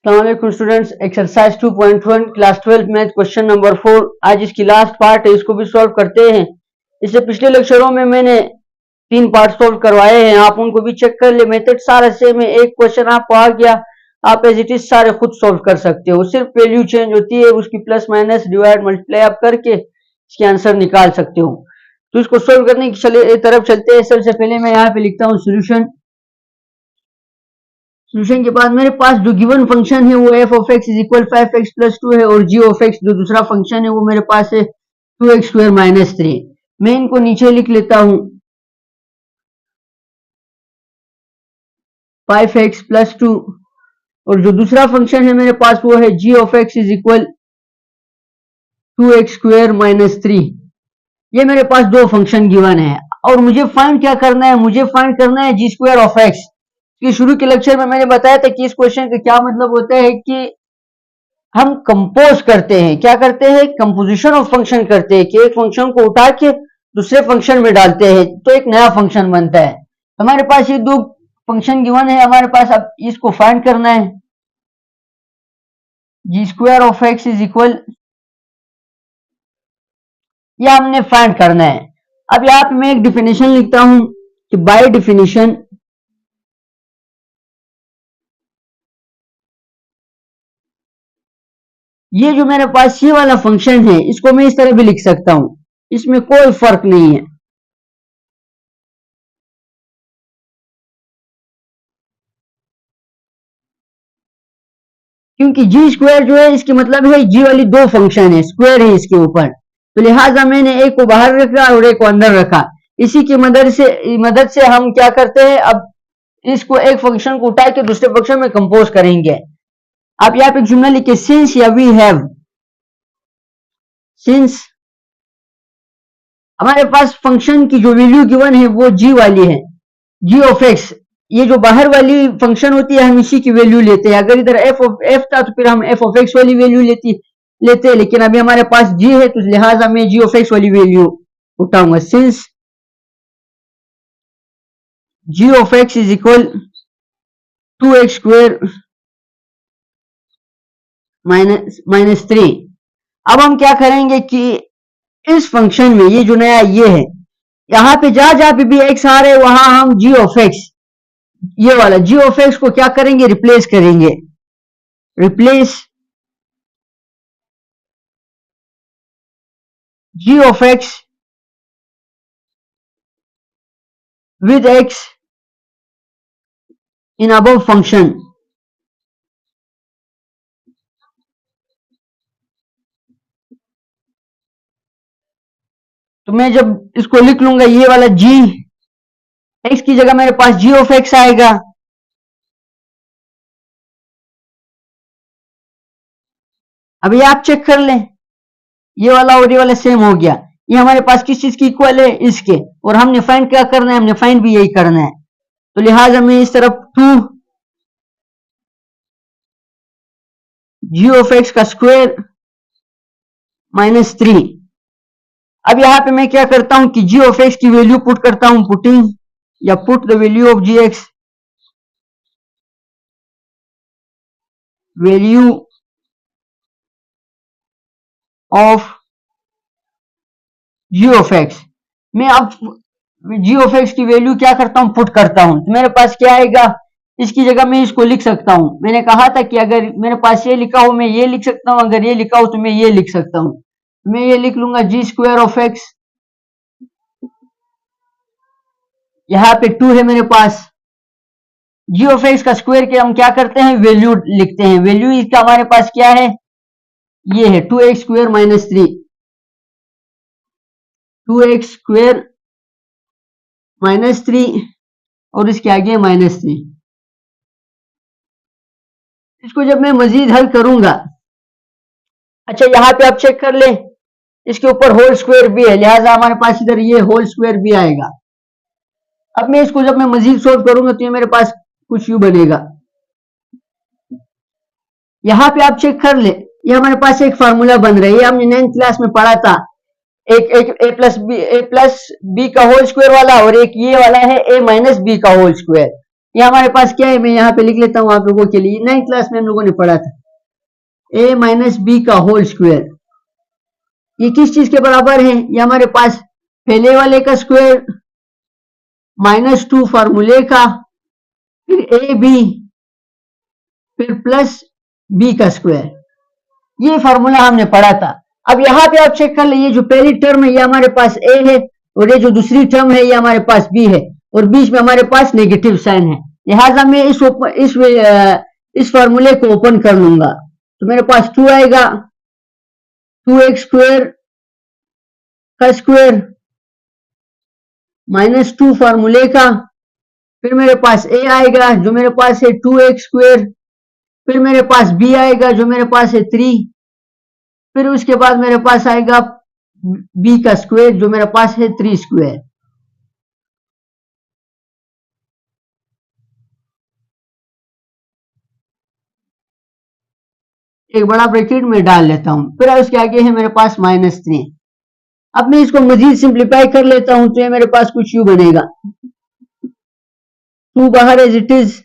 अस्सलाम students, exercise 2.1 class 12 math question number 4। आज इसकी लास्ट पार्ट है, इसको भी सॉल्व करते हैं। इससे पिछले लेक्चरों में मैंने 3 पार्ट सॉल्व करवाए हैं, आप उनको भी चेक कर ले। मेथड सारा सेम है, एक क्वेश्चन आपको आ गया, आप एज इट इज सारे खुद सॉल्व कर सकते हो। सिर्फ वैल्यू चेंज होती है, उसकी प्लस माइनस डिवाइड मल्टीप्लाई आप करके इसके आंसर निकाल सकते हो। तो इसको सॉल्व करने की तरफ चलते हैं। सबसे पहले मैं यहाँ पे लिखता हूँ सोल्यूशन। सोल्यूशन के बाद मेरे पास जो गिवन फंक्शन है वो f of x is equal 5x plus 2 है, और g ऑफ x जो दूसरा फंक्शन है वो मेरे पास है 2x स्क्वायर माइनस 3। मैं इनको नीचे लिख लेता हूं, 5x प्लस 2, और जो दूसरा फंक्शन है मेरे पास वो है g of x is equal 2x square minus 3। ये मेरे पास दो फंक्शन गिवन है, और मुझे फाइंड क्या करना है, मुझे फाइंड करना है g स्क्वायर ऑफ x। कि शुरू के लेक्चर में मैंने बताया था कि इस क्वेश्चन का क्या मतलब होता है कि हम कंपोज करते हैं, क्या करते हैं, कंपोजिशन ऑफ फंक्शन करते हैं, कि एक फंक्शन को उठा के दूसरे फंक्शन में डालते हैं तो एक नया फंक्शन बनता है। हमारे पास ये दो फंक्शन गिवन है हमारे पास, अब इसको फाइंड करना है। G square of x is equal, यह हमने फाइंड करना है। अब यहाँ पे मैं एक डिफिनेशन लिखता हूं कि बाय डिफिनेशन ये जो मेरे पास ये वाला फंक्शन है इसको मैं इस तरह भी लिख सकता हूं, इसमें कोई फर्क नहीं है। क्योंकि जी स्क्वायर जो है इसके मतलब है जी वाली दो फंक्शन है, स्क्वायर है इसके ऊपर, तो लिहाजा मैंने एक को बाहर रखा और एक को अंदर रखा। इसी की मदद से हम क्या करते हैं, अब इसको एक फंक्शन को उठा के दूसरे फंक्शन में कंपोज करेंगे। आप यहाँ पे एक जुमला लिखिए, सिंस या वी हैव, सिंस हमारे पास फंक्शन की जो वैल्यू गिवन है वो जी वाली है, जी ऑफ एक्स। ये जो बाहर वाली फंक्शन होती है हम इसी की वैल्यू लेते हैं। अगर इधर एफ था तो फिर हम एफ ऑफ एक्स वाली वैल्यू लेते हैं, लेकिन अभी हमारे पास जी है तो लिहाजा मैं जी ऑफ एक्स वाली वैल्यू उठाऊंगा। Since g of x is equal 2x square minus 3। अब हम क्या करेंगे कि इस फंक्शन में ये जो नया ये है, यहां पे जहां पे भी x आ रहे हैं वहां हम g ऑफ x, ये वाला g ऑफ x को क्या करेंगे, रिप्लेस करेंगे। Replace g of x with x in above function. तो मैं जब इसको लिख लूंगा, ये वाला g x की जगह मेरे पास g ऑफ x आएगा। अभी आप चेक कर लें, ये वाला और ये वाला सेम हो गया। ये हमारे पास किस चीज की इक्वल है, इसके, और हमने फाइंड क्या करना है, हमने फाइंड भी यही करना है। तो लिहाजा मैं इस तरफ 2 g ऑफ x का स्क्वायर माइनस 3। अब यहां पे मैं क्या करता हूं कि g ऑफ x की वैल्यू पुट करता हूं, पुटिंग या put the value of gx, value of g of x। मैं अब g ऑफ x की वैल्यू क्या करता हूं, पुट करता हूं, तो मेरे पास क्या आएगा, इसकी जगह मैं इसको लिख सकता हूं। मैंने कहा था कि अगर मेरे पास ये लिखा हो मैं ये लिख सकता हूं, अगर ये लिखा हो तो मैं ये लिख सकता हूं। मैं ये लिख लूंगा जी स्क्वायर ऑफ एक्स, यहां पे 2 है मेरे पास। जी ऑफ एक्स का स्क्वायर के हम क्या करते हैं, वैल्यू लिखते हैं। वैल्यू इसका हमारे पास क्या है, ये है 2x square minus 3, 2x square minus 3 और इसके आगे माइनस 3। इसको जब मैं मजीद हल करूंगा, अच्छा यहां पे आप चेक कर ले, इसके ऊपर होल स्क्वायर भी है, लिहाजा हमारे पास इधर ये होल स्क्वायर भी आएगा। अब मैं इसको जब मैं मजीद सोल्व करूंगा तो ये मेरे पास कुछ यूं बनेगा। यहां पे आप चेक कर ले, ये हमारे पास एक फार्मूला बन रहा है, ये हमने 9th क्लास में पढ़ा था, एक ए प्लस बी का होल स्क्वायर वाला, और एक ये वाला है a माइनस बी का होल स्क्वायर। ये हमारे पास क्या है, मैं यहाँ पे लिख लेता हूँ आप लोगों के लिए, 9th क्लास में हम लोगों ने पढ़ा था, a माइनस बी का होल स्क्वायर। ये किस चीज के बराबर है, ये हमारे पास पहले वाले का स्क्वायर -2 फार्मूले का, फिर ए बी, फिर प्लस बी का स्क्वायर, ये फार्मूला हमने पढ़ा था। अब यहाँ पे आप चेक कर लीजिए, जो पहली टर्म है ये हमारे पास ए है, और ये जो दूसरी टर्म है ये हमारे पास बी है, और बीच में हमारे पास नेगेटिव साइन है। लिहाजा मैं इस फार्मूले को ओपन कर लूंगा, तो मेरे पास 2 आएगा, 2x स्क्वायर का स्क्वायर -2 फार्मूले का, फिर मेरे पास a आएगा जो मेरे पास है 2x स्क्वायर, फिर मेरे पास b आएगा जो मेरे पास है 3, फिर उसके बाद मेरे पास आएगा b का स्क्वायर जो मेरे पास है 3 स्क्वायर। एक बड़ा ब्रैकेट में डाल लेता हूं, फिर उसके आगे है मेरे पास -3। अब मैं इसको मजीद सिंप्लीफाई कर लेता हूं, तो ये मेरे पास कुछ यूं बनेगा, 2 बाहर एज इट इज,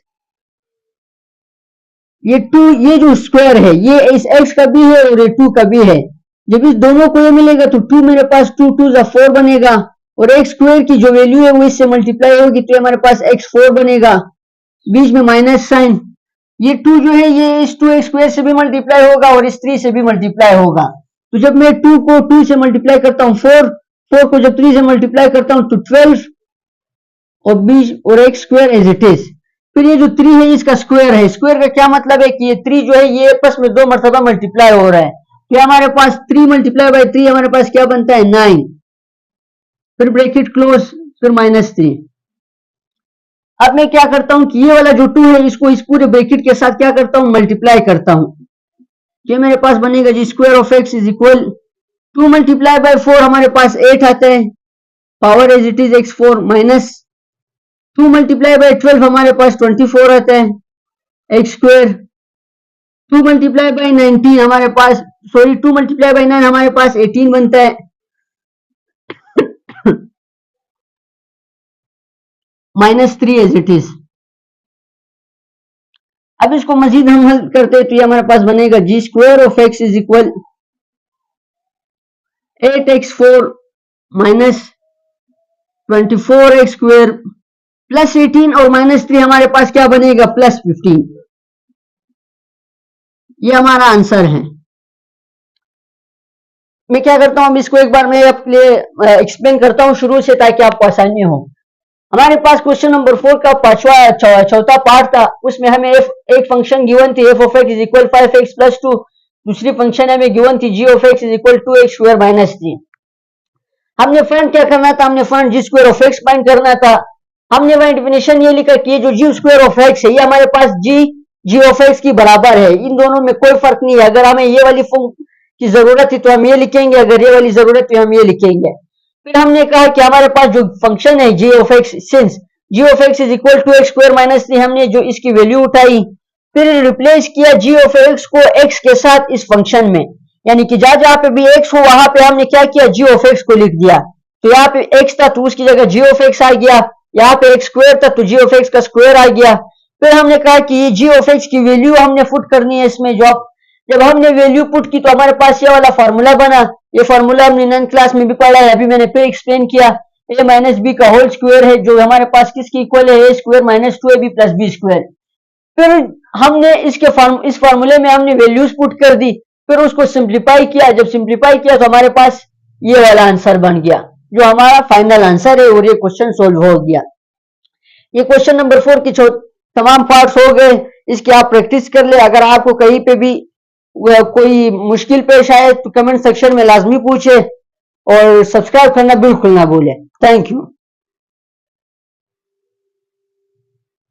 ये 2, ये जो स्क्वायर है ये इस x का भी है और ये 2 का भी है, जब इस दोनों को ये मिलेगा तो 2 मेरे पास 2 2 4 बनेगा, और x स्क्वायर की जो वैल्यू है वो इससे मल्टीप्लाई होगी तो हमारे पास x4 बनेगा, बीच में माइनस साइन, ये 2 जो है ये इस 2x स्क्वायर से भी मल्टीप्लाई होगा और इस 3 से भी मल्टीप्लाई होगा। तो जब मैं 2 को 2 से मल्टीप्लाई करता हूं 4 को जब 3 से मल्टीप्लाई करता हूं तो 12, और बीच और x square as it is. फिर ये जो 3 है इसका स्क्वायर है, स्क्वायर का क्या मतलब है कि ये 3 जो है ये आपस में 2 मरतबा मल्टीप्लाई हो रहा है, तो हमारे पास 3 मल्टीप्लाई बाय 3 हमारे पास क्या बनता है 9, फिर ब्रैकेट क्लोज, फिर -3। अब मैं क्या करता हूं कि ये वाला जो 2 है इसको इस पूरे ब्रैकेट के साथ क्या करता हूं मल्टीप्लाई करता हूं, ये मेरे पास बनेगा g square of x is equal 2 multiply by 4 हमारे पास 8 आता है, power as it is x4 minus 2 multiply by 12 हमारे पास 24 आता है x स्क्वायर, 2 मल्टीप्लाई बाय 19 हमारे पास 2 मल्टीप्लाई बाय 9 हमारे पास 18 बनता है, -3 एज इट इज। अब इसको मजीद हम हल करते हैं तो ये हमारे पास बनेगा g square of x is equal 8x4 minus 24x square plus 18 और -3 हमारे पास क्या बनेगा +15। ये हमारा आंसर है। मैं क्या करता हूं, अब इसको एक बार मैं आपके लिए एक्सप्लेन करता हूं शुरू से ताकि आपको आसानी हो। हमारे पास क्वेश्चन नंबर 4 का चौथा पार्ट था, उसमें हमें एक फंक्शन गिवन थी f of x is equal 5x plus 2, दूसरी फंक्शन हमें गिवन थी g of x is equal 2x square minus 3। हमने फाइंड क्या करना था, हमने find g square of x find करना था। हमने वहां डेफिनेशन ये लिखा कि ये जो g स्क्वायर ऑफ x है ये हमारे पास g ऑफ x की बराबर है, इन दोनों में कोई फर्क नहीं है। अगर हमें ये वाली की जरूरत है तो हम ये लिखेंगे, अगर ये वाली जरूरत है तो हम ये लिखेंगे। फिर हमने कहा कि हमारे पास जो फंक्शन है g of x, since g of x is equal to x square minus 3, हमने जो इसकी वैल्यू उठाई, फिर रिप्लेस किया g ऑफ x को x के साथ इस फंक्शन में, यानी कि जहां जहां पे भी x हो वहां पे हमने क्या किया g ऑफ x को लिख दिया। तो यहाँ पे x था तो उसकी जगह g ऑफ x आ गया, यहाँ पे x स्क्वायर था तो g ऑफ x का स्क्वायर आ गया। फिर हमने कहा कि ये g ऑफ x की वैल्यू हमने पुट करनी है इसमें, जब हमने वैल्यू पुट की तो हमारे पास ये वाला फार्मूला बना। ये फार्मूला हमने 9th क्लास में भी पढ़ा है, अभी मैंने फिर एक्सप्लेन किया। a माइनस बी का होल स्क्वायर है जो हमारे पास किसके इक्वल है, a square minus 2ab plus b square. फिर हमने इस फार्मूले में हमने वैल्यूज पुट कर दी, फिर उसको सिंप्लीफाई किया। जब सिंप्लीफाई किया तो हमारे पास ये वाला आंसर बन गया जो हमारा फाइनल आंसर है, और ये क्वेश्चन सोल्व हो गया। ये क्वेश्चन नंबर 4 की तमाम पार्ट्स हो गए, इसकी आप प्रैक्टिस कर ले। अगर आपको कहीं पे भी कोई मुश्किल पेश आए तो कमेंट सेक्शन में लाजमी पूछे, और सब्सक्राइब करना बिल्कुल ना भूलें। Thank you.